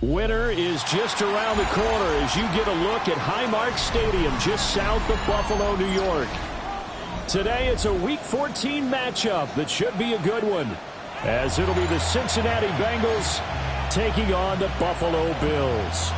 Winter is just around the corner as you get a look at Highmark Stadium just south of Buffalo, New York. Today it's a Week 14 matchup that should be a good one, as it'll be the Cincinnati Bengals taking on the Buffalo Bills.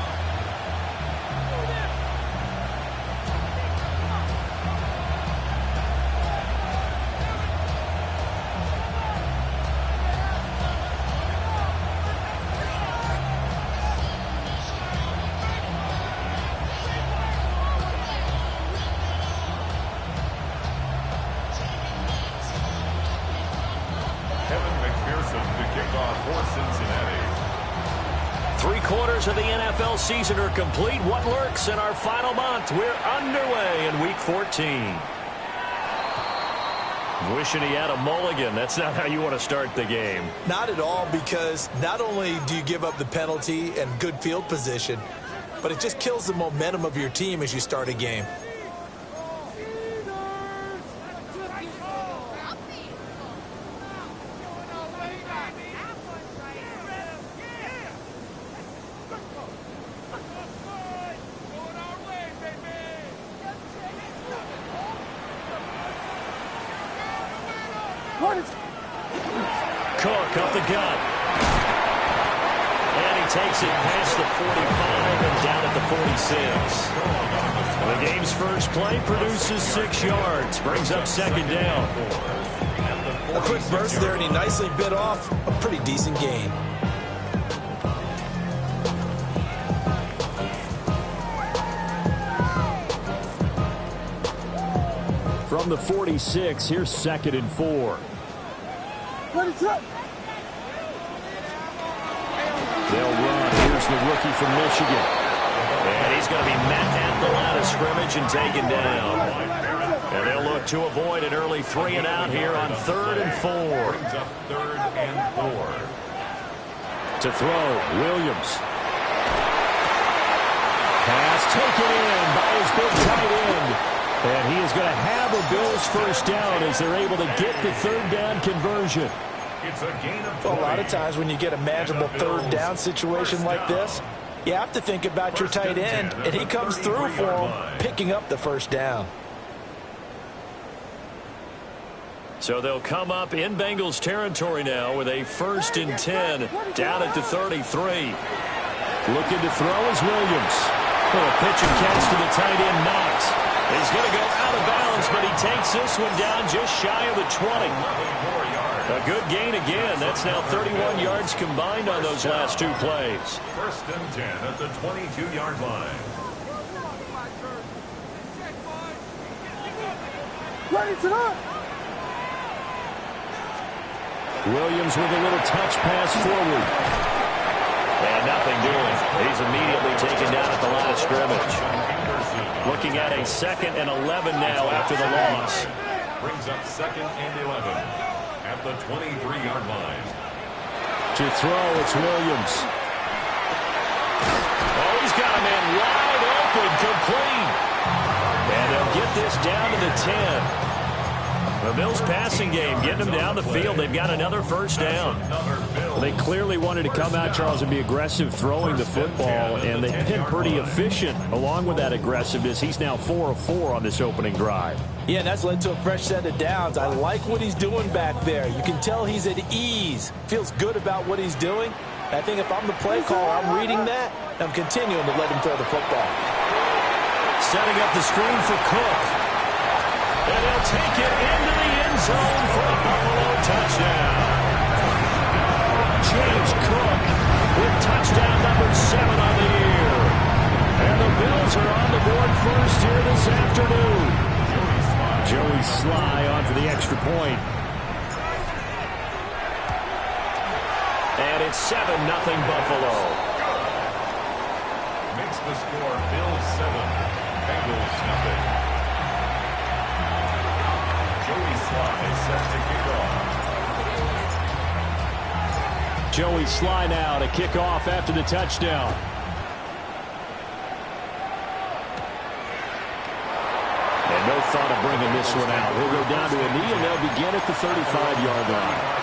Of the NFL season are complete. What lurks in our final month? We're underway in Week 14. Wishing he had a mulligan. That's not how you want to start the game. Not at all, because not only do you give up the penalty and good field position, but it just kills the momentum of your team as you start a game. Cook up the gut. And he takes it past the 45 and down at the 46. The game's first play produces 6 yards. Brings up second down. A quick burst there, and he nicely bit off a pretty decent gain. From the 46, here's 2nd and 4. They'll run. Here's the rookie from Michigan. And he's going to be met at the line of scrimmage and taken down. And they'll look to avoid an early 3 and out here on 3rd and 4. To throw, Williams. Pass taken in by his big tight end. And he is going to have a Bills first down as they're able to get the 3rd down conversion. Well, a lot of times when you get a manageable 3rd down situation like this, you have to think about your tight end, and he comes through for him, picking up the first down. So they'll come up in Bengals territory now with a 1st and 10 down at the 33. Looking to throw is Williams. Oh, pitch and catch to the tight end, Knox. He's going to go out of bounds, but he takes this one down just shy of the 20. A good gain again. That's now 31 yards combined on those last 2 plays. 1st and 10 at the 22-yard line. Williams with a little touch pass forward. And nothing doing. He's immediately taken down at the line of scrimmage. Looking at a 2nd and 11 now after the loss. Brings up 2nd and 11 at the 23-yard line. To throw, it's Williams. Oh, he's got a man wide open, complete. And they'll get this down to the 10. The Bills passing game, getting them down the field. They've got another first down. They clearly wanted to come out, Charles, and be aggressive throwing the football, and they've been pretty efficient along with that aggressiveness. He's now 4 of 4 on this opening drive. Yeah, and that's led to a fresh set of downs. I like what he's doing back there. You can tell he's at ease. Feels good about what he's doing. I think if I'm the play caller, I'm reading that, and I'm continuing to let him throw the football. Setting up the screen for Cook. And he'll take it into the end zone for a Buffalo touchdown. James Cook with touchdown number 7 on the year. And the Bills are on the board first here this afternoon. Joey Sly on for the extra point. And it's 7-0 Buffalo. Makes the score Bills 7, Bengals nothing. Joey Sly set to kick off. Joey Sly now to kick off after the touchdown. And no thought of bringing this one out. He'll go down to a knee, and they'll begin at the 35-yard line.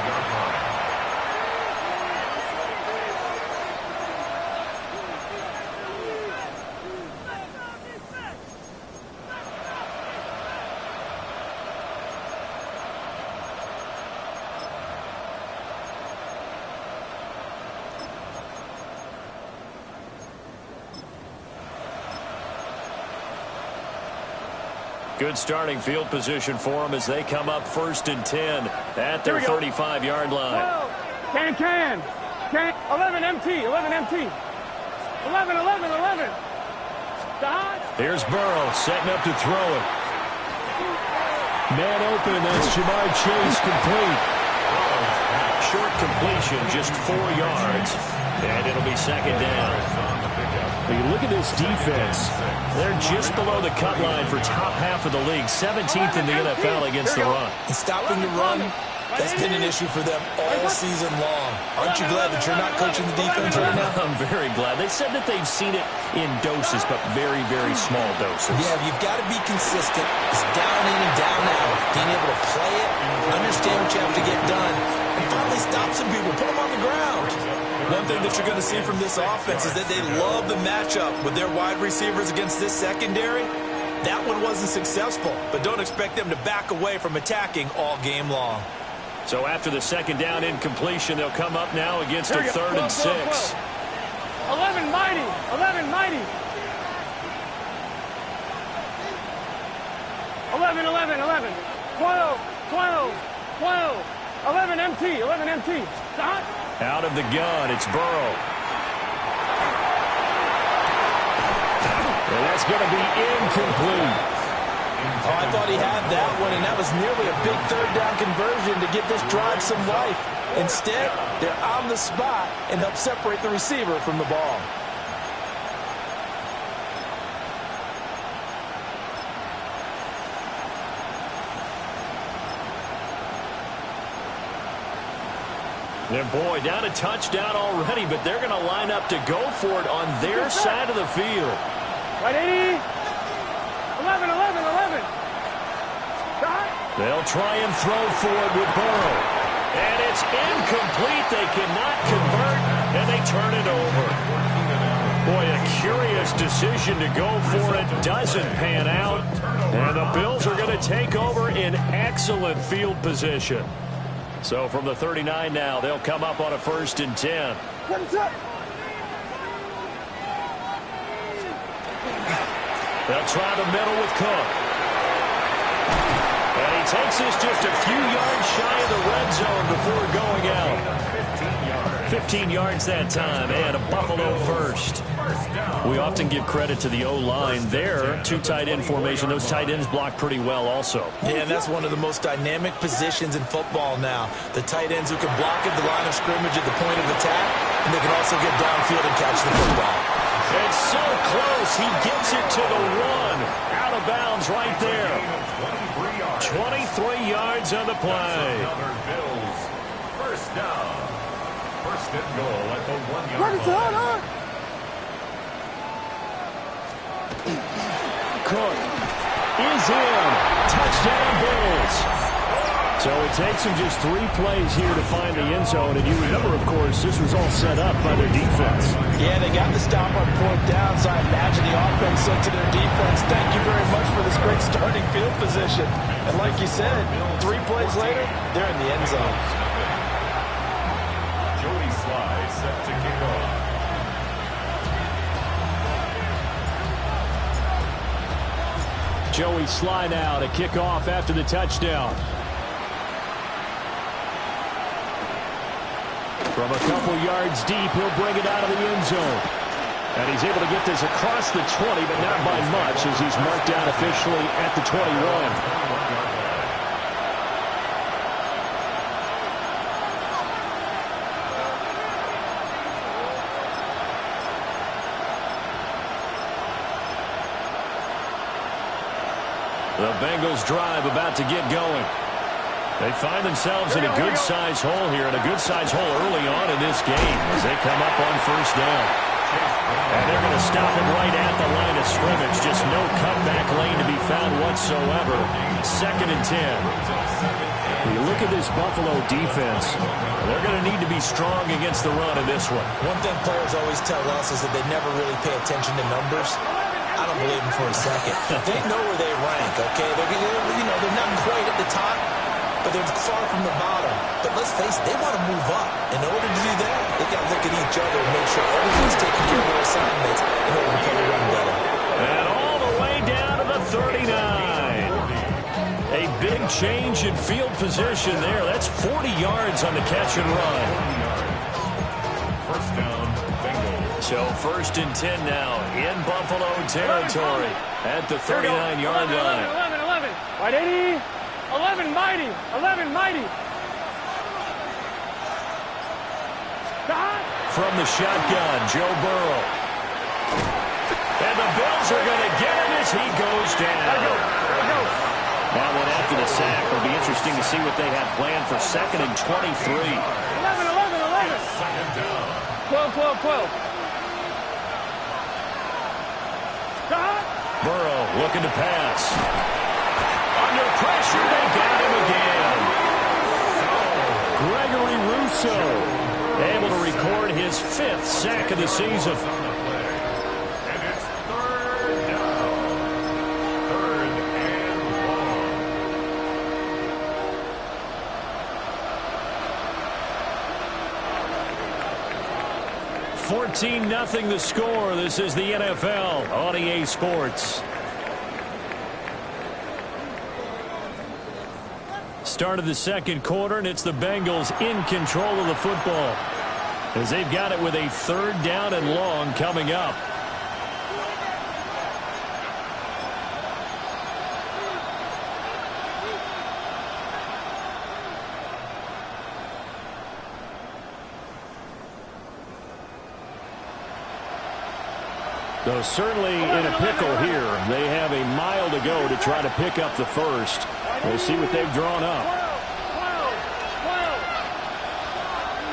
Good starting field position for them as they come up 1st and 10 at their 35-yard line. Can. 11 MT. 11. Stop. Here's Burrow setting up to throw it. Man open, that's Jamar Chase, complete. Short completion, just 4 yards, and it'll be 2nd down. When you look at this defense, They're just below the cut line for top half of the league, 17th in the NFL against the run. And stopping the run, that's been an issue for them all season long. Aren't you glad that you're not coaching the defense right now? I'm very glad. They said that they've seen it in doses, but very, very small doses. Yeah, you've got to be consistent. It's down in and down out. Being able to play it, understand what you have to get done, and finally stop some people, put them on the ground. One thing that you're going to see from this offense is that they love the matchup with their wide receivers against this secondary. That one wasn't successful, but don't expect them to back away from attacking all game long. So after the 2nd down incompletion, they'll come up now against a 3rd and 6. 11 mighty. 11. 12. 11 MT. Stop. Out of the gun, it's Burrow. and that's going to be incomplete. Oh, I thought he had that one, and that was nearly a big 3rd down conversion to give this drive some life. Instead, they're on the spot and help separate the receiver from the ball. And boy, down a touchdown already, but they're going to line up to go for it on their side of the field. Right, 80. 11. They'll try and throw for it with Burrow. And it's incomplete. They cannot convert, and they turn it over. Boy, a curious decision to go for it. Doesn't pan out. And the Bills are going to take over in excellent field position. So from the 39 now, they'll come up on a 1st and 10. They'll try the middle with Cook. And he takes this just a few yards shy of the red zone before going out. 15 yards that time, and a Buffalo first. We often give credit to the O-line there. 2 tight end formation. Those tight ends block pretty well also. Yeah, and that's one of the most dynamic positions in football now. The tight ends who can block at the line of scrimmage at the point of attack, and they can also get downfield and catch the football. It's so close. He gets it to the 1. Out of bounds right there. 23 yards on the play. Bills. First down. 1st and goal at the 1-yard line. Cook is in. Touchdown, Bills. So it takes them just 3 plays here to find the end zone. And you remember, of course, this was all set up by their defense. Yeah, they got the stop on 4th down, so I imagine the offense said to their defense, thank you very much for this great starting field position. And like you said, 3 plays later, they're in the end zone. Joey Sly set to kick off. Joey Sly now to kick off after the touchdown. From a couple yards deep, he'll bring it out of the end zone. And he's able to get this across the 20, but not by much, as he's marked down officially at the 21. The Bengals drive about to get going. They find themselves in a good-sized hole here, and a good-sized hole early on in this game as they come up on 1st down. And they're going to stop him right at the line of scrimmage. Just no cutback lane to be found whatsoever. 2nd and 10. When you look at this Buffalo defense, They're going to need to be strong against the run in this one. One thing players always tell us is that they never really pay attention to numbers. I don't believe them for a second. They know where they rank, okay? They're not quite at the top, but they're far from the bottom. But let's face it, they want to move up. In order to do that, they got to look at each other and make sure everyone's taking care of their assignments in order to play the run better. And all the way down to the 39. A big change in field position there. That's 40 yards on the catch and run. First down, Bengals. So 1st and 10 now in Buffalo territory at the 39-yard line. 11. Wide 80. 11 mighty. 11 mighty. From the shotgun, Joe Burrow. And the Bills are going to get him as he goes down. Now then, after the sack, it'll be interesting to see what they have planned for 2nd and 23. 11. 12. Burrow looking to pass. Under pressure, they got him again. Gregory Rousseau able to record his 5th sack of the season. And it's 3rd down. 3rd and long. 14-0 the score. This is the NFL on EA Sports. Start of the 2nd quarter, and it's the Bengals in control of the football as they've got it with a 3rd down and long coming up. Though certainly in a pickle here, they have a mile to go to try to pick up the 1st. We'll see what they've drawn up.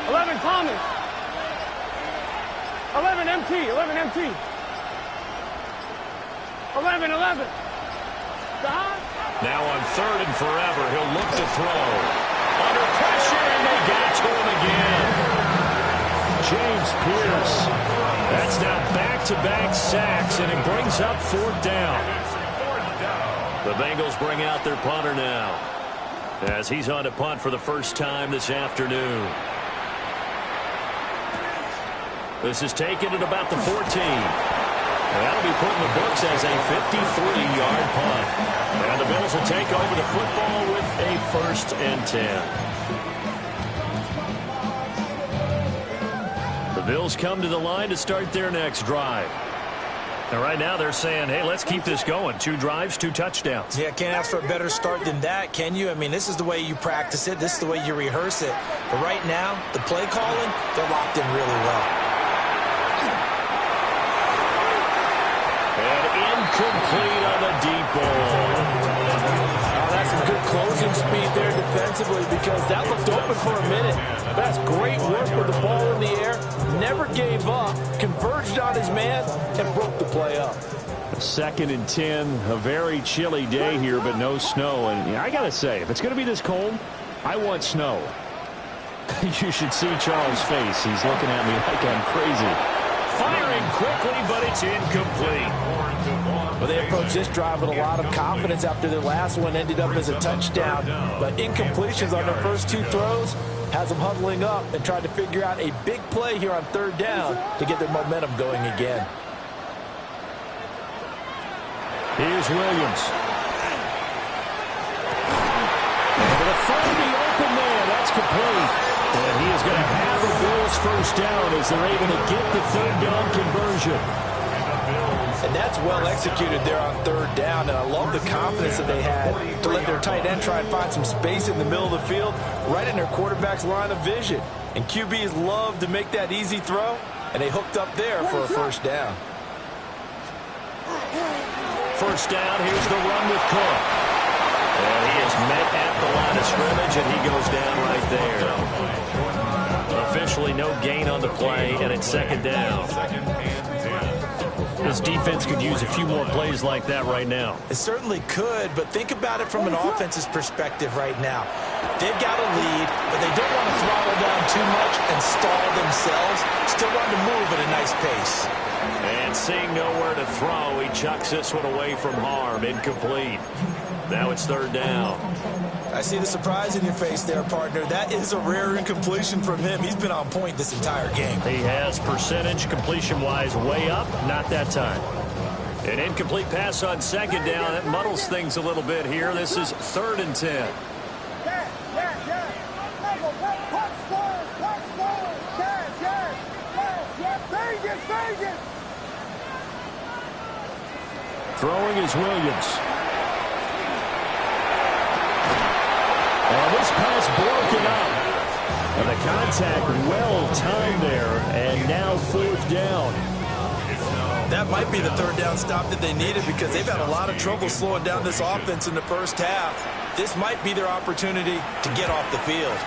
11 Thomas. 11 MT. 11. Now on 3rd and forever, he'll look to throw. Under pressure, and they got to him again. James Pierce. That's now back-to-back sacks, and it brings up 4th down. The Bengals bring out their punter now as he's on to punt for the first time this afternoon. This is taken at about the 14. And that'll be put in the books as a 53-yard punt. And the Bills will take over the football with a 1st and 10. The Bills come to the line to start their next drive. And right now they're saying, hey, let's keep this going. 2 drives, 2 touchdowns. Yeah, can't ask for a better start than that, can you? I mean, this is the way you practice it. This is the way you rehearse it. But right now, the play calling, they're locked in really well. And incomplete on the deep ball. Oh, that's some good closing speed there defensively because that looked open for a minute. That's great work with the ball in the air. Never gave up, converged on his man, and broke the play up. 2nd and 10, a very chilly day here, but no snow. And I got to say, if it's going to be this cold, I want snow. You should see Charles' face. He's looking at me like I'm crazy. Firing quickly, but it's incomplete. Well, they approached this drive with a lot of confidence after their last one ended up as a touchdown. But incompletions on their first 2 throws has them huddling up and trying to figure out a big play here on 3rd down to get their momentum going again. Here's Williams. Able to find the open man. That's complete. And he is going to have a Bills 1st down as they're able to get the 3rd down conversion. And that's well executed there on 3rd down. And I love the confidence that they had to let their tight end try and find some space in the middle of the field, right in their quarterback's line of vision. And QBs love to make that easy throw, and they hooked up there for a 1st down. 1st down, here's the run with Cook. And he is met at the line of scrimmage, and he goes down right there. Officially no gain on the play, and it's 2nd down. This defense could use a few more plays like that right now. It certainly could, but think about it from an offense's perspective right now. They've got a lead, but they don't want to throttle down too much and stall themselves. Still want to move at a nice pace. And seeing nowhere to throw, he chucks this one away from harm. Incomplete. Now it's 3rd down. I see the surprise in your face there, partner. That is a rare incompletion from him. He's been on point this entire game. He has percentage completion-wise way up. Not that time. An incomplete pass on second down. That muddles things a little bit here. This is 3rd and 10. Throwing is Williams. And this pass broken up. And the contact well timed there. And now 4th down. That might be the 3rd down stop that they needed because they've had a lot of trouble slowing down this offense in the first half. This might be their opportunity to get off the field.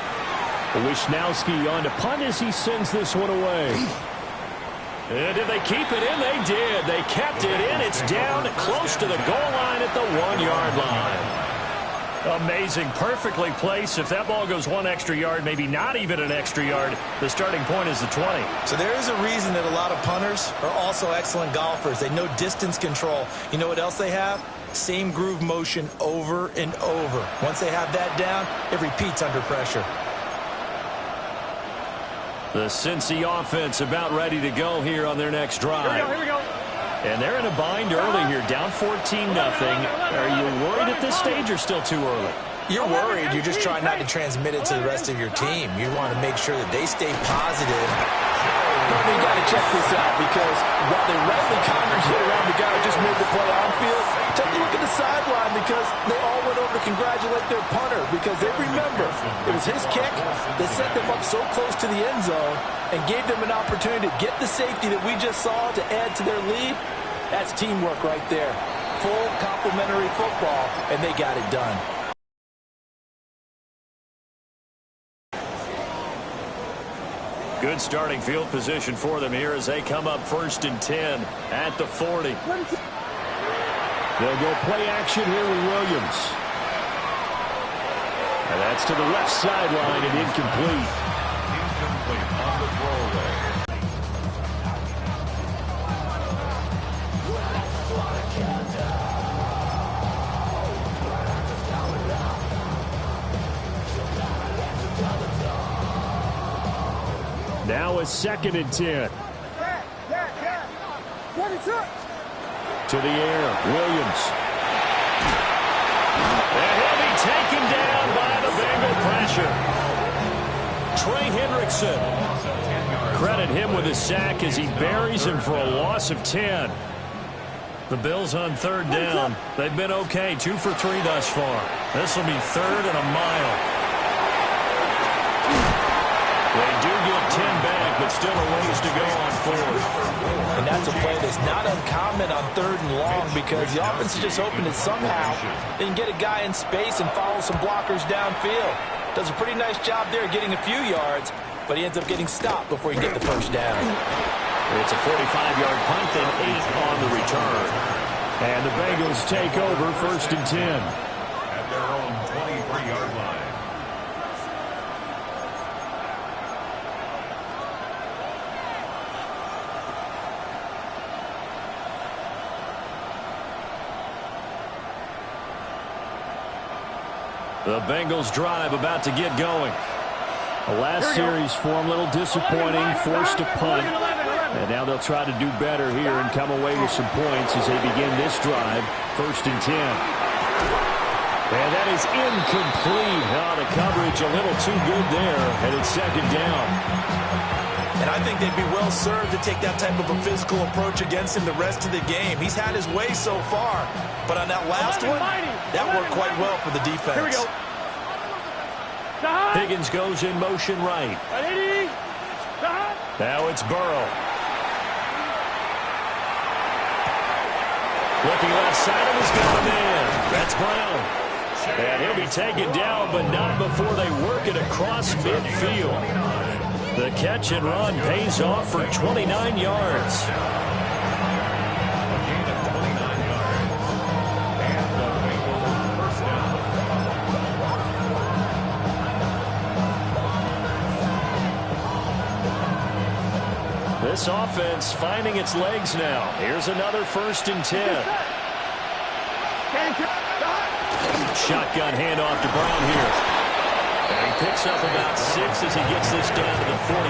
Wisnowski on to punt as he sends this one away. And did they keep it in? They did. They kept it in. It's down close to the goal line at the 1-yard line. Amazing. Perfectly placed. If that ball goes 1 extra yard, maybe not even an extra yard, the starting point is the 20. So there is a reason that a lot of punters are also excellent golfers. They know distance control. You know what else they have? Same groove motion over and over. Once they have that down, it repeats under pressure. The Cincy offense about ready to go here on their next drive. Here we go. And they're in a bind early here, down 14-0. Are you worried at this stage or still too early? You're worried. You're just trying not to transmit it to the rest of your team. You want to make sure that they stay positive. But you got to check this out because while they rightly concentrate around the guy who just made the play on field, take a look at the sideline because they all went over to congratulate their punter because they remember it was his kick that set them up so close to the end zone and gave them an opportunity to get the safety that we just saw to add to their lead. That's teamwork right there. Full complementary football, and they got it done. Good starting field position for them here as they come up 1st and 10 at the 40. They'll go play action here with Williams. And that's to the left sideline and incomplete. Incomplete on the throwaway. Now a 2nd and 10. To the air, Williams. And he'll be taken down by the Bengal pressure. Trey Hendrickson. Credit him with a sack as he buries him for a loss of 10. The Bills on 3rd down. They've been okay, 2 for 3 thus far. This will be 3rd and a mile. They do get 10 back, but still a ways to go on 4th. And that's a play that's not uncommon on 3rd and long because the offense is just hoping that somehow they can get a guy in space and follow some blockers downfield. Does a pretty nice job there getting a few yards, but he ends up getting stopped before he can get the 1st down. It's a 45-yard punt and 8 on the return. And the Bengals take over 1st and 10. At their own 23-yard line. The Bengals drive about to get going. The last series for them, a little disappointing, forced to punt. And now they'll try to do better here and come away with some points as they begin this drive, 1st and 10. And that is incomplete. Oh, the coverage a little too good there, and it's 2nd down. And I think they'd be well served to take that type of a physical approach against him the rest of the game. He's had his way so far, but on that last one, that worked quite well for the defense. Here we go. Higgins goes in motion right. Now it's Burrow. Looking left side of his got a man. That's Brown. And he'll be taken down, but not before they work it across midfield. The catch and run pays off for 29 yards. This offense finding its legs now. Here's another 1st and 10. Shotgun handoff to Brown here. And he picks up about 6 as he gets this down to the 41.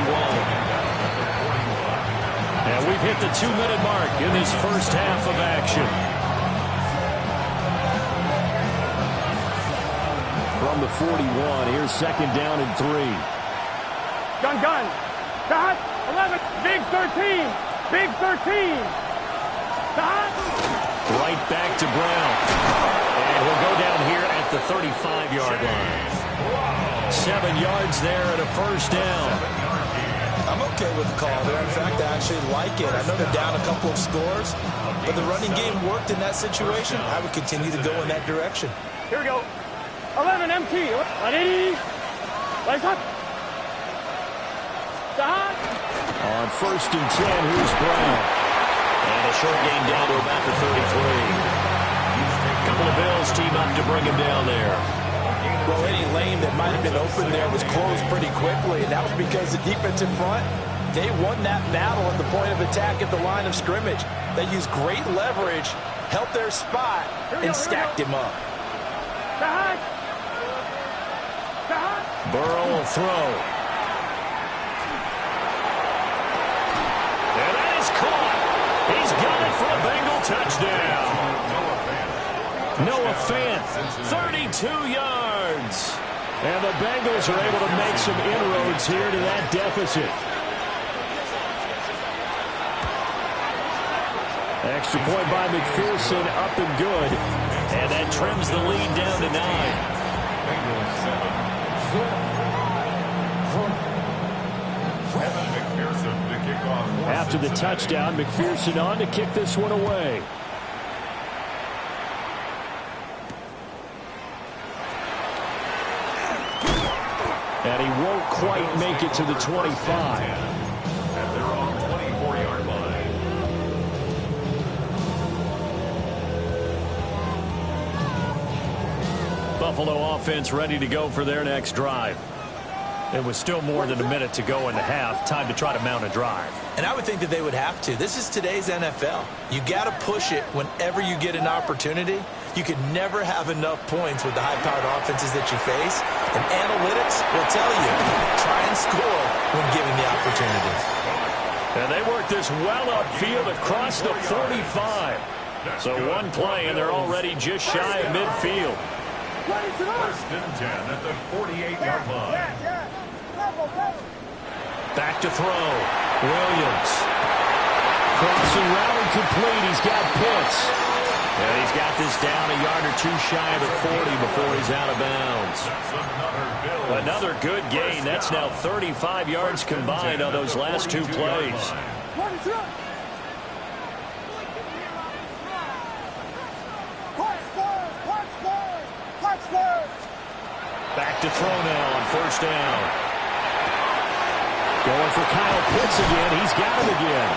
And And we've hit the 2-minute mark in this first half of action. From the 41, here's second down and 3. Gun. Dot. 11. Big 13. Big 13. Dot. Right back to Brown. And he'll go down here at the 35-yard line. 7 yards there and a first down. I'm okay with the call there. In fact, I actually like it. I know they're down a couple of scores, but the running game worked in that situation. I would continue to go in that direction. Here we go. 11 MT. 180. Lights up. Dot. On first and 10, here's Brown. And a short gain down to about the 33. A couple of Bills team up to bring him down there. Well, any lane that might have been open there was closed pretty quickly, and that was because the defensive front, they won that battle at the point of attack at the line of scrimmage. They used great leverage, helped their spot, and stacked him up. Burrow will throw. And that is caught. He's got it for a Bengal touchdown. Noah Fant, 32 yards. And the Bengals are able to make some inroads here to that deficit. Extra point by McPherson, up and good. And that trims the lead down to 9. After the touchdown, McPherson on to kick this one away. And he won't quite make it to the 25. At their own 24-yard line. Buffalo offense ready to go for their next drive. It was still more than a minute to go in the half. Time to try to mount a drive. And I would think that they would have to. This is today's NFL. You got to push it whenever you get an opportunity. You could never have enough points with the high-powered offenses that you face. And analytics will tell you, try and score when given the opportunity. And they work this well upfield across the 45. So one play, and they're already just shy of midfield. First and 10 at the 48-yard line. Back to throw. Williams. Crossing route and complete. He's got Pitts. And he's got this down a yard or two shy of the 40 before he's out of bounds. Another good gain. That's now 35 yards combined on those last two plays. Back to throw now on first down. Going for Kyle Pitts again. He's got him again.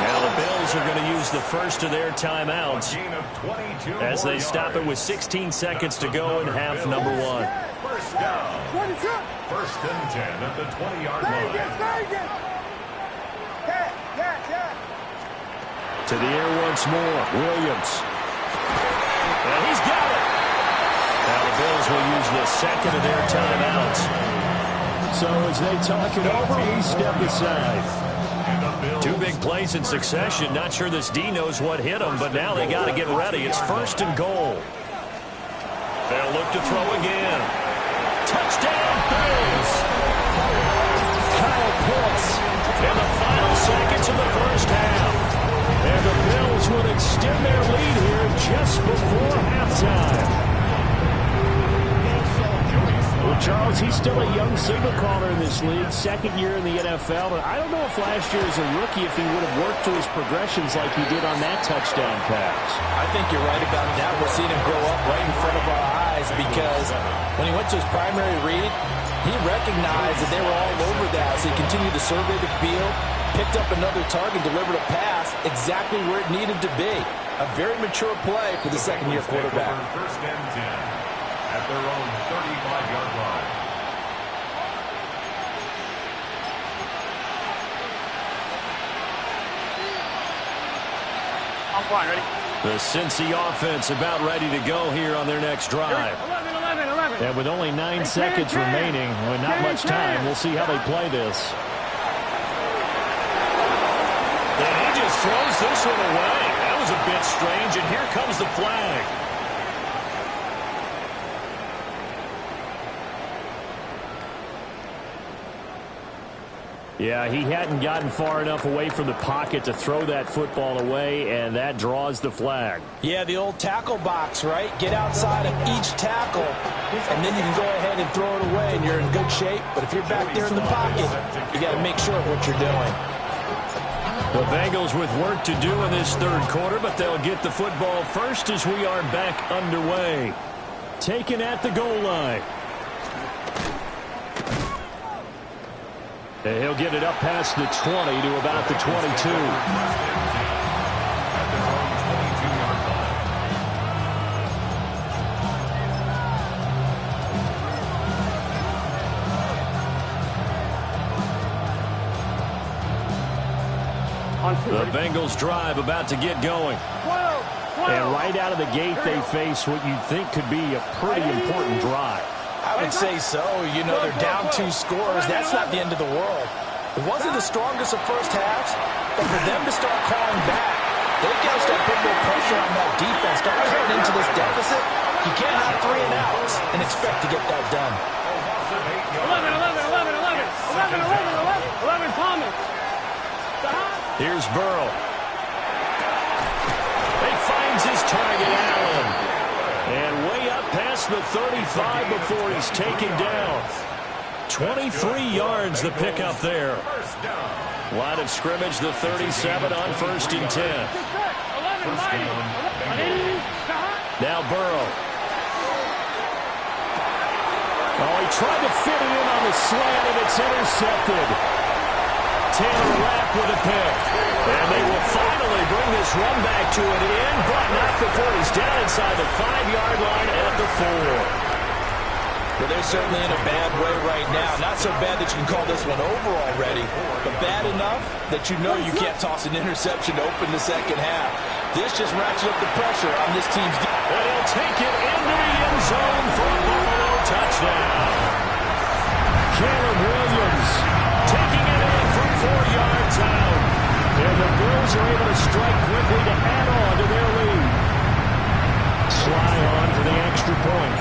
Now the Bills are going to use the first of their timeouts as they stop it with 16 seconds to go in half number 1. First down. First and 10 at the 20-yard line. To the air once more. Williams. And he's got it. Now the Bills will use the second of their timeouts. So as they talk it over, we step aside. Two big plays in succession. Not sure this D knows what hit them, but now they got to get ready. It's first and goal. They'll look to throw again. Touchdown, Bills! Kyle Pitts. In the final seconds of the first half. And the Bills will extend their lead here just before halftime. Well, Charles, he's still a young signal caller in this league, second year in the NFL. And I don't know if last year as a rookie if he would have worked through his progressions like he did on that touchdown pass. I think you're right about that. We're seeing him grow up right in front of our eyes because when he went to his primary read, he recognized that they were all over that. So he continued to survey the field, picked up another target, delivered a pass exactly where it needed to be. A very mature play for the second-year quarterback. First and 10 at their own 35-yard line. I'm fine, ready? The Cincy offense about ready to go here on their next drive. 11. And with only 9 seconds remaining, with not much time, we'll see how they play this. throws this one away. That was a bit strange, and here comes the flag. Yeah, he hadn't gotten far enough away from the pocket to throw that football away, and that draws the flag. Yeah, the old tackle box, right? Get outside of each tackle, and then you can go ahead and throw it away, and you're in good shape. But if you're back there in the pocket, you got to make sure of what you're doing. The Bengals with work to do in this third quarter, but they'll get the football first as we are back underway. Taken at the goal line. And he'll get it up past the 20 to about the 22. The Bengals drive about to get going. And right out of the gate, they face what you'd think could be a pretty important drive. I would say so. You know, they're down 2 scores. That's not the end of the world. It wasn't the strongest of first halves, but for them to start clawing back, they've got to start putting more pressure on that defense. Start cutting into this deficit. You can't have 3 and outs and expect to get that done. 11 Thomas. Here's Burrow. He finds his target, Allen. And way up past the 35 before he's taken down. 23 yards the pickup there. Line of scrimmage, the 37 on 1st and 10. Now Burrow. Oh, he tried to fit it in on the slant, and it's intercepted. Taylor Rapp with a pick. And they will finally bring this run back to an end, but not before he's down inside the 5-yard line at the 4. Well, they're certainly in a bad way right now. Not so bad that you can call this one over already, but bad enough that you know you can't toss an interception to open the second half. This just ratchets up the pressure on this team's defense. And he'll take it into the end zone for a Buffalo touchdown. Caleb Williams taking it in from 4 yards out. And the Bills are able to strike quickly to add on to their lead. Sly on for the extra point.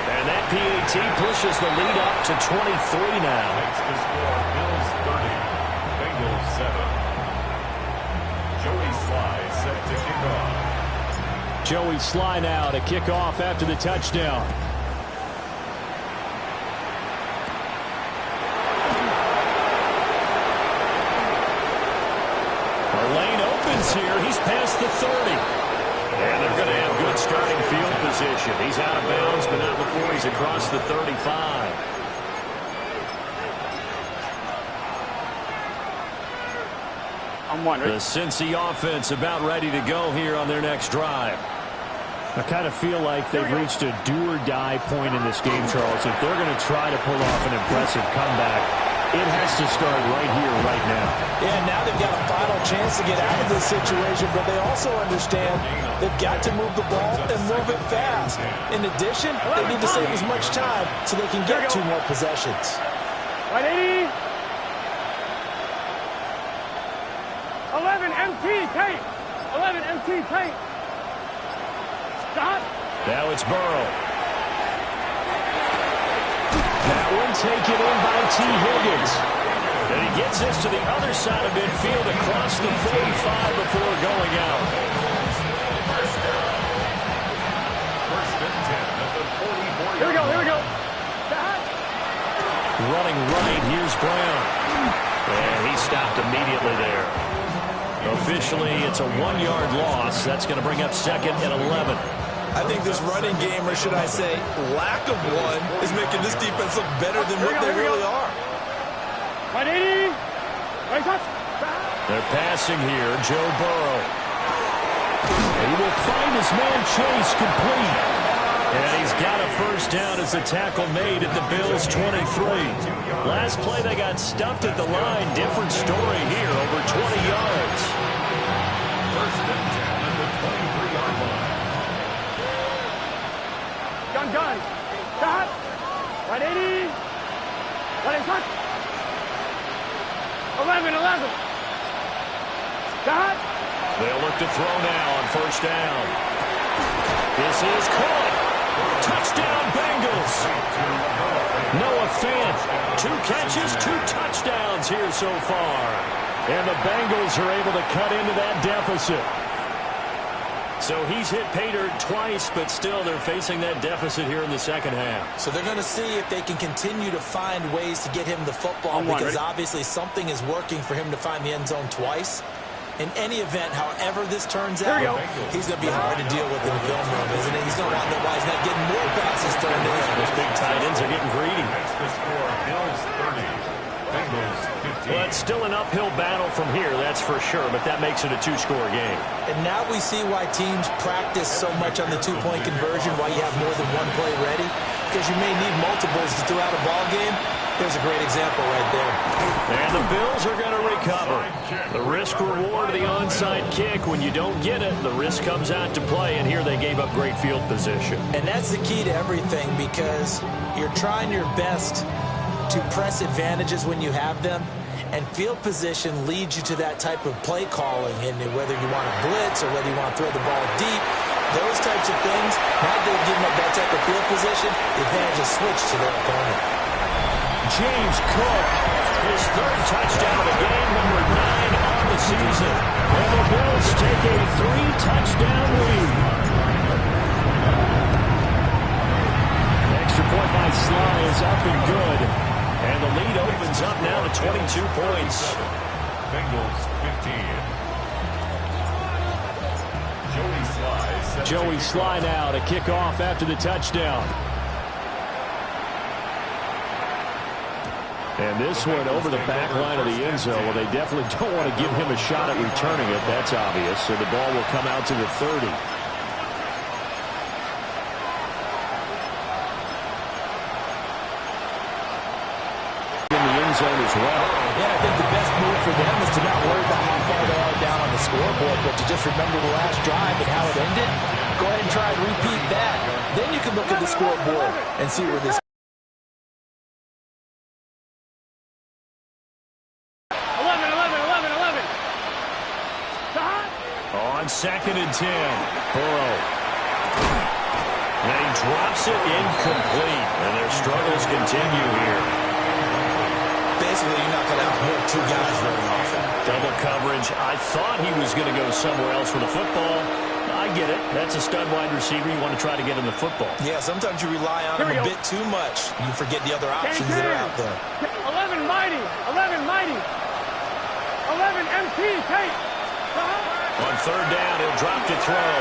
And that PAT pushes the lead up to 23 now. Makes the score Bills 30, Bengals 7. Joey Sly set to kick off. Joey Sly now to kick off after the touchdown. Here, he's past the 30. And they're going to have good starting field position. He's out of bounds, but not before he's across the 35. I'm wondering. The Cincy offense about ready to go here on their next drive. I kind of feel like they've reached a do-or-die point in this game, Charles. If they're going to try to pull off an impressive comeback, it has to start right here, right now. Yeah, now they've got a final chance to get out of this situation, but they also understand they've got to move the ball and move it fast. In addition, they need to save as much time so they can get 2 more possessions. Right, 80. 11 MT tight. 11 MT tight. Stop. Now it's Burrow. That one taken in by T. Higgins. And he gets this to the other side of midfield across the 45 before going out. First and 10 at the 44. Here we go, here we go. Running right, here's Brown. And he stopped immediately there. Officially, it's a 1-yard loss. That's going to bring up 2nd and 11. I think this running game, or should I say lack of one, is making this defense look better than what they really are. Right, 80. Right, touch. They're passing here, Joe Burrow. He will find his man Chase complete. And he's got a first down as the tackle made at the Bills' 23. Last play, they got stuffed at the line. Different story here, over 20 yards. First and 10 at the 23-yard line. Gun. Stop. Right, 80. Right, touch. 11, 11. Got. They'll look to throw now on first down. This is caught. Touchdown, Bengals. Noah Fant, 2 catches, 2 touchdowns here so far. And the Bengals are able to cut into that deficit. So he's hit pay dirt twice, but still they're facing that deficit here in the second half. So they're going to see if they can continue to find ways to get him the football, because obviously something is working for him to find the end zone twice. In any event, however this turns out, he's going to be hard to deal with in the film room, isn't he? He's going to wonder why he's not getting more passes thrown in. Those big tight ends are getting greedy. That's the score. Bills 30, Bengals 15. Well, it's still an uphill battle from here, that's for sure, but that makes it a 2-score game. And now we see why teams practice so much on the 2-point conversion, why you have more than one play ready, because you may need multiples throughout a ball game. There's a great example right there. And the Bills are going to recover. The risk-reward of the onside kick, when you don't get it, the risk comes out to play, and here they gave up great field position. And that's the key to everything, because you're trying your best to press advantages when you have them, and field position leads you to that type of play calling, and whether you want to blitz or whether you want to throw the ball deep, those types of things, now they've given up that type of field position, the advantage is switched to their opponent. James Cook, his 3rd touchdown of the game, number 9 on the season. And the Bills take a 3-touchdown lead. Extra point by Sly is up and good. And the lead opens up now to 22 points. Bengals 15. Joey Sly now to kick off after the touchdown. And this one over the back line of the end zone. Well, they definitely don't want to give him a shot at returning it. That's obvious. So the ball will come out to the 30. In the end zone as well. Yeah, I think the best move for them is to not worry about how far they are down on the scoreboard, but to just remember the last drive and how it ended. Go ahead and try and repeat that. Then you can look at the scoreboard and see where this 2nd and 10. Burrow. And he drops it incomplete. And their struggles continue here. Basically, you're not going to outwork 2 guys very often. Double coverage. I thought he was going to go somewhere else with the football. I get it. That's a stud wide receiver. You want to try to get him the football. Yeah, sometimes you rely on him a bit too much. You forget the other options that are out there. 11 mighty. 11 mighty. 11 MT. Tate. On 3rd down, he'll drop to throw.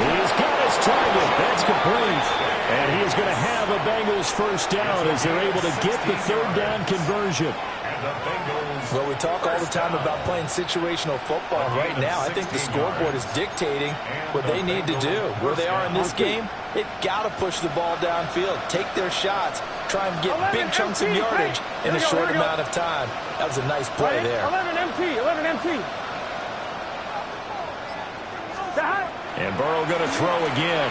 He's got his target. That's complete. And he is going to have a Bengals first down as they're able to get the 3rd down conversion. Well, we talk all the time about playing situational football. Right now, I think the scoreboard is dictating what they need to do. Where they are in this game, they've got to push the ball downfield, take their shots, try and get big chunks of yardage in a short amount of time. That was a nice play there. 11 MT. 11 MT. And Burrow going to throw again.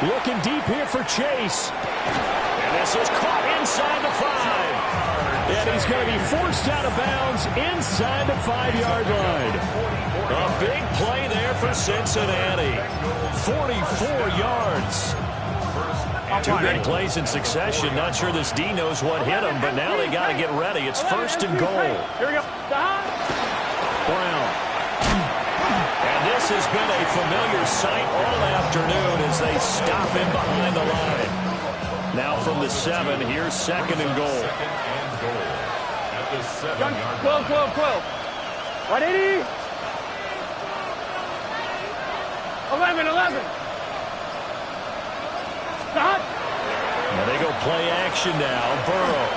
Looking deep here for Chase. And this is caught inside the 5. And he's going to be forced out of bounds inside the 5-yard line. A big play there for Cincinnati. 44 yards. 2 big plays in succession. Not sure this D knows what hit him, but now they got to get ready. It's 1st and goal. Here we go. Brown. And this has been a familiar sight all afternoon as they stop him behind the line. Now from the 7, here's 2nd and goal. At the 7-yard 12, 12, 12. 180. 11, 11. Stop. Now they go play action now. Burrow.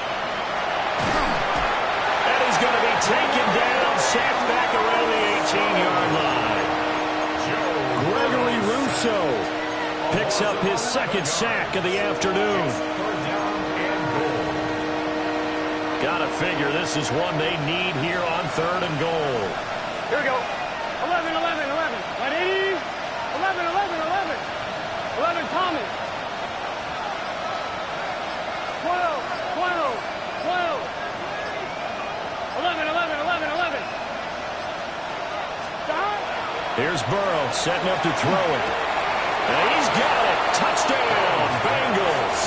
And he's going to be taken down, sacked back around the 18-yard line. Gregory Rousseau picks up his 2nd sack of the afternoon. Gotta figure this is one they need here on 3rd and goal. Here we go. 11, 11, 11. 180. 11, 11, 11. 11, Thomas. 12, 12. Here's Burrow setting up to throw it. And he's got it. Touchdown, Bengals.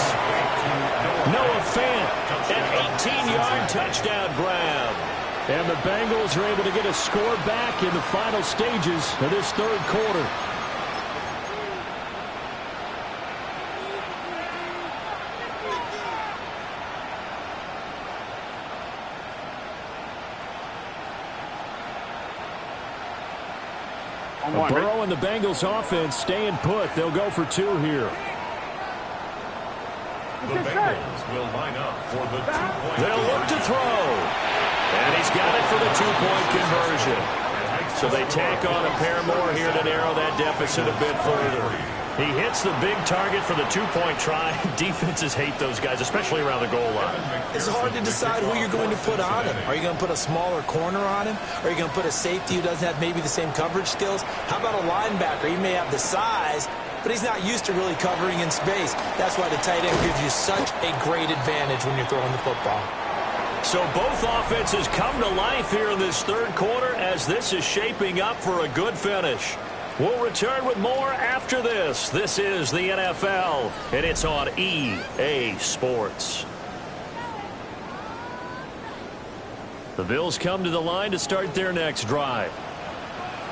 Noah Fant, an 18-yard touchdown grab. And the Bengals are able to get a score back in the final stages of this third quarter. Burrow and the Bengals offense staying put. They'll go for two here. The Bengals will line up for the two-point. They'll look to throw. And he's got it for the two-point conversion. So they tack on a pair more here to narrow that deficit a bit further. He hits the big target for the two-point try. Defenses hate those guys, especially around the goal line. It's hard to decide who you're going to put on him. Are you going to put a smaller corner on him? Or are you going to put a safety who doesn't have maybe the same coverage skills? How about a linebacker? He may have the size, but he's not used to really covering in space. That's why the tight end gives you such a great advantage when you're throwing the football. So both offenses come to life here in this third quarter as this is shaping up for a good finish. We'll return with more after this. This is the NFL, and it's on EA Sports. The Bills come to the line to start their next drive.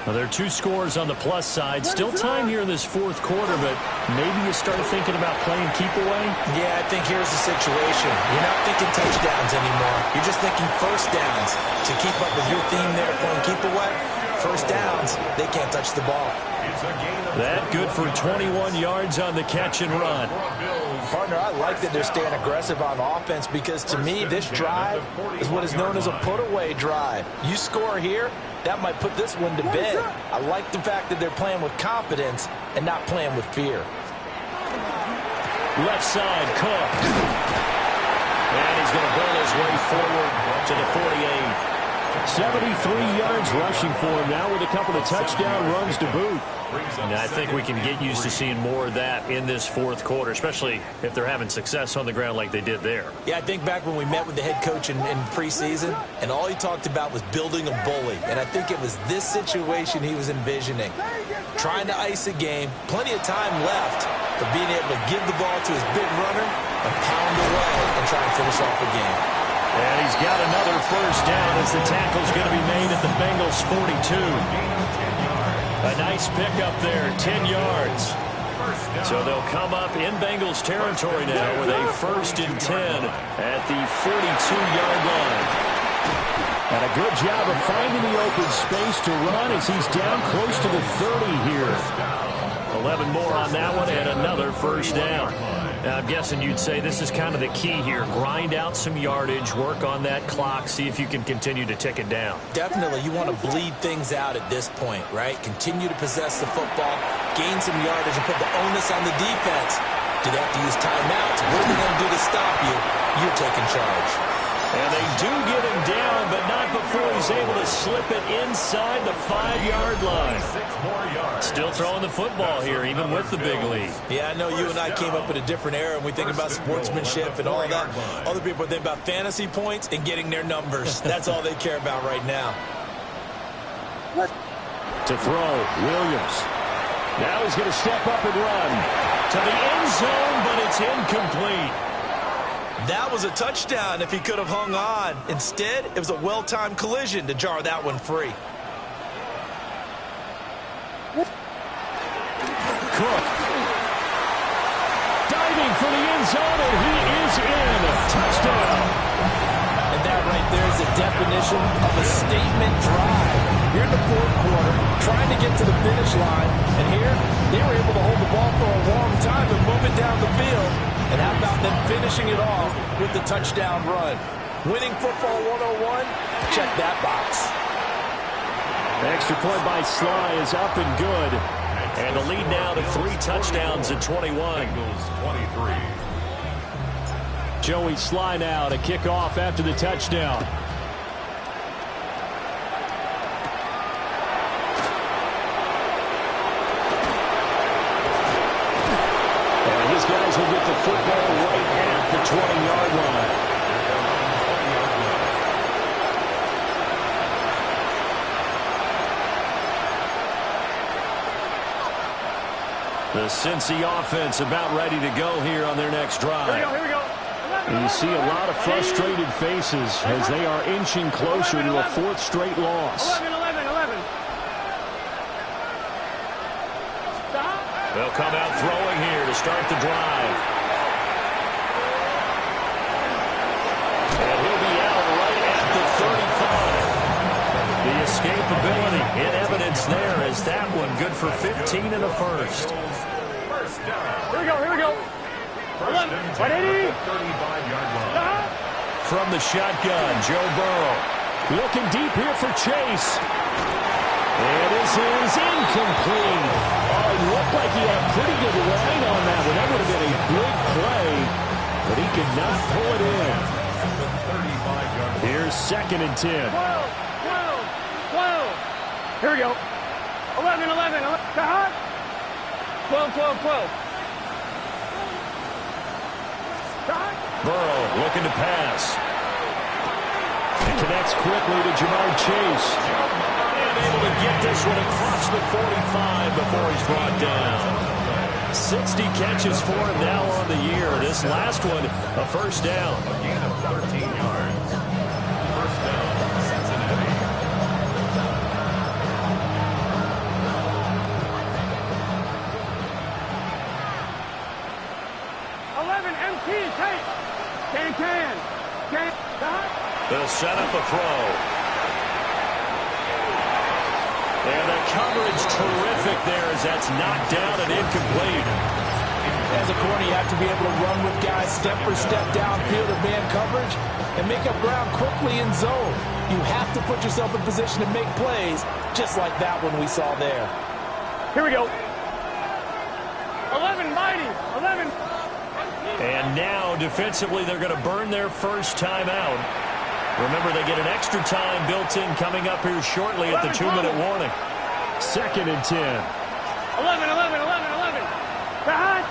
Now, there are two scores on the plus side. Still time here in this fourth quarter, but maybe you start thinking about playing keep away? Yeah, I think here's the situation. You're not thinking touchdowns anymore. You're just thinking first downs. To keep up with your theme there, playing keep away, first downs, they can't touch the ball. That good for 21 yards on the catch and run. Partner, I like that they're staying aggressive on offense because to me, this drive is what is known as a put-away drive. You score here, that might put this one to bed. I like the fact that they're playing with confidence and not playing with fear. Left side, Cook. And he's going to pull his way forward to the 48. 73 yards rushing for him now with a couple of touchdown runs to boot. And I think we can get used to seeing more of that in this fourth quarter, especially if they're having success on the ground like they did there. Yeah, I think back when we met with the head coach in preseason, and all he talked about was building a bully. And I think it was this situation he was envisioning. Trying to ice a game, plenty of time left, but being able to give the ball to his big runner and pound away and try and finish off the game. And he's got another first down as the tackle's going to be made at the Bengals' 42. A nice pickup there, 10 yards. So they'll come up in Bengals territory now with a 1st and 10 at the 42-yard line. And a good job of finding the open space to run as he's down close to the 30 here. 11 more on that one and another first down. Now, I'm guessing you'd say this is kind of the key here. Grind out some yardage, work on that clock, see if you can continue to tick it down. Definitely. You want to bleed things out at this point, right? Continue to possess the football, gain some yardage, and put the onus on the defense. Do they have to use timeouts? What are they going to do to stop you? You're taking charge. And they do get him down, but not before he's able to slip it inside the 5-yard line. 6 more yards. Still throwing the football here, even with the big lead. Yeah, I know you and I came up in a different era, and we think about sportsmanship and all that. Other people think about fantasy points and getting their numbers. That's all they care about right now. To throw, Williams. Now he's going to step up and run. To the end zone, but it's incomplete. That was a touchdown if he could have hung on. Instead, it was a well-timed collision to jar that one free. Cook. Diving for the end zone, and he is in. Touchdown. And that right there is the definition of a statement drive. You're in the fourth quarter, trying to get to the finish line. And here, they were able to hold the ball for a long time and move it down the field. And how about them finishing it off with the touchdown run? Winning football 101? Check that box. Extra point by Sly is up and good. And the lead now to 3 touchdowns at 21. Bengals 23. Joey Sly now to kick off after the touchdown. And his guys will get the football right at the 20-yard line. The Cincy offense about ready to go here on their next drive. Here we go. You see a lot of frustrated faces as they are inching closer to a fourth straight loss. 11. Stop. They'll come out throwing here to start the drive. And he'll be out right at the 35. The escapability in evidence there as that one good for 15 in the first. Here we go. 11. 180. 35-yard line. Stop. From the shotgun, Joe Burrow. Looking deep here for Chase. And this is incomplete. Oh, it looked like he had a pretty good line on that one. That would have been a big play, but he could not pull it in. Here's 2nd and 10. 12. Here we go. 11. Stop. 12. Stop. Burrow looking to pass. It connects quickly to Jamar Chase. And able to get this one across the 45 before he's brought down. 60 catches for him now on the year. This last one, a first down. A gain of 13 yards. First down, Cincinnati. 11. MT. Take. Can. Stop. They'll set up a throw. And the coverage terrific there as that's knocked down and incomplete. As a corner, you have to be able to run with guys step for step downfield or man coverage and make up ground quickly in zone. You have to put yourself in position to make plays, just like that one we saw there. Here we go. 11. Mighty. 11. And now, defensively, they're going to burn their first time out. Remember, they get an extra time built in coming up here shortly at the 2-minute warning. 2nd and 10. 11. Behind.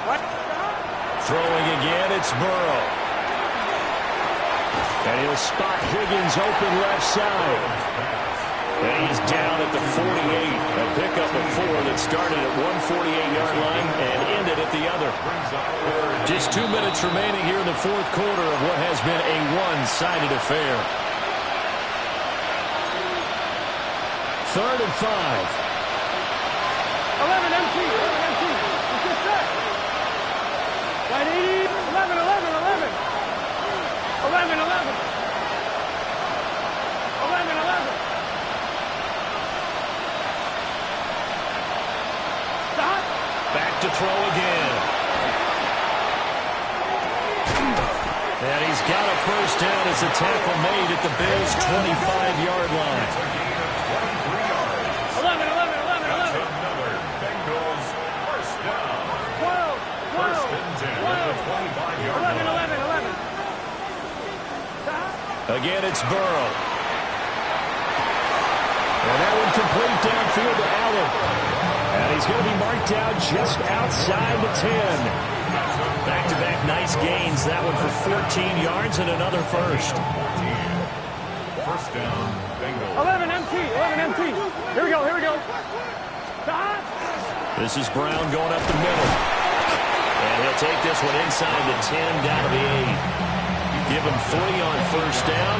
What? Throwing again, it's Burrow. And he'll spot Higgins open left side. And he's down at the 48. A pickup of 4 that started at 148-yard line and ended at the other. Just 2 minutes remaining here in the fourth quarter of what has been a one-sided affair. 3rd and 5. 11 MT. It's just set. 180. 11. 11. Stop. Back to throw again. And he's got a first down as a tackle made at the Bills' 25-yard line. 11. Another Bengals first down. 12. First and 10 at the 25-yard line. 11. Stop. Again, it's Burrow. And that one complete downfield to Allen. And he's going to be marked down just outside the 10. Back-to-back nice gains. That one for 14 yards and another first. First down, Bengals. 11 MT. Here we go. Stop. This is Brown going up the middle. And he'll take this one inside the 10 down to the 8. Give him 3 on first down.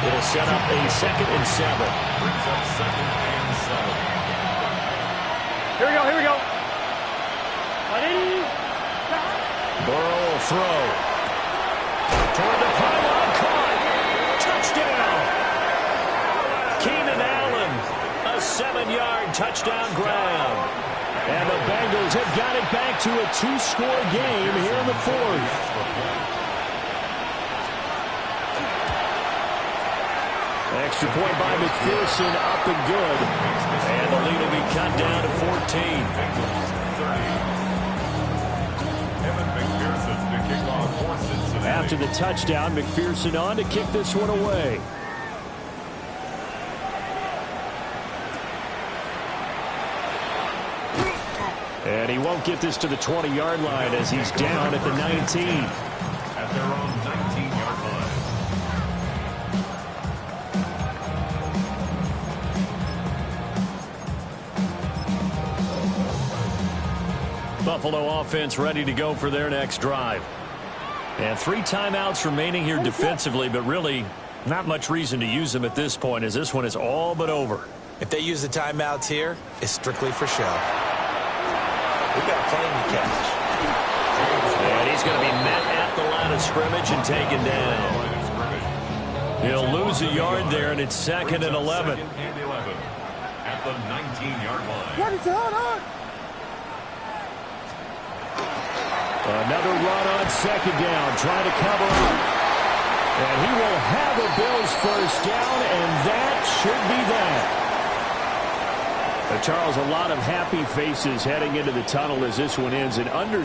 It'll set up a 2nd and 7. Brings up 2nd and 7. Here we go. 180. Stop. Burrow will throw. Toward the pylon, caught. Touchdown. Keenan Allen, a 7-yard touchdown grab. And the Bengals have got it back to a 2-score game here in the 4th. Extra point by McPherson, up and good. And the lead will be cut down to 14. After the touchdown, McPherson on to kick this one away. And he won't get this to the 20-yard line as he's down at the 19. At their own 19-yard line. Buffalo offense ready to go for their next drive. And 3 timeouts remaining here defensively, but really not much reason to use them at this point, as this one is all but over. If they use the timeouts here, it's strictly for show. We've got a plane to catch. And he's going to be met at the line of scrimmage and taken down. He'll lose a yard there, and it's 2nd and 11. Second and 11 at the 19-yard line. What is going on? Another run on 2nd down, trying to cover up. And he will have a Bills first down, and that should be that. Charles, a lot of happy faces heading into the tunnel as this one ends. And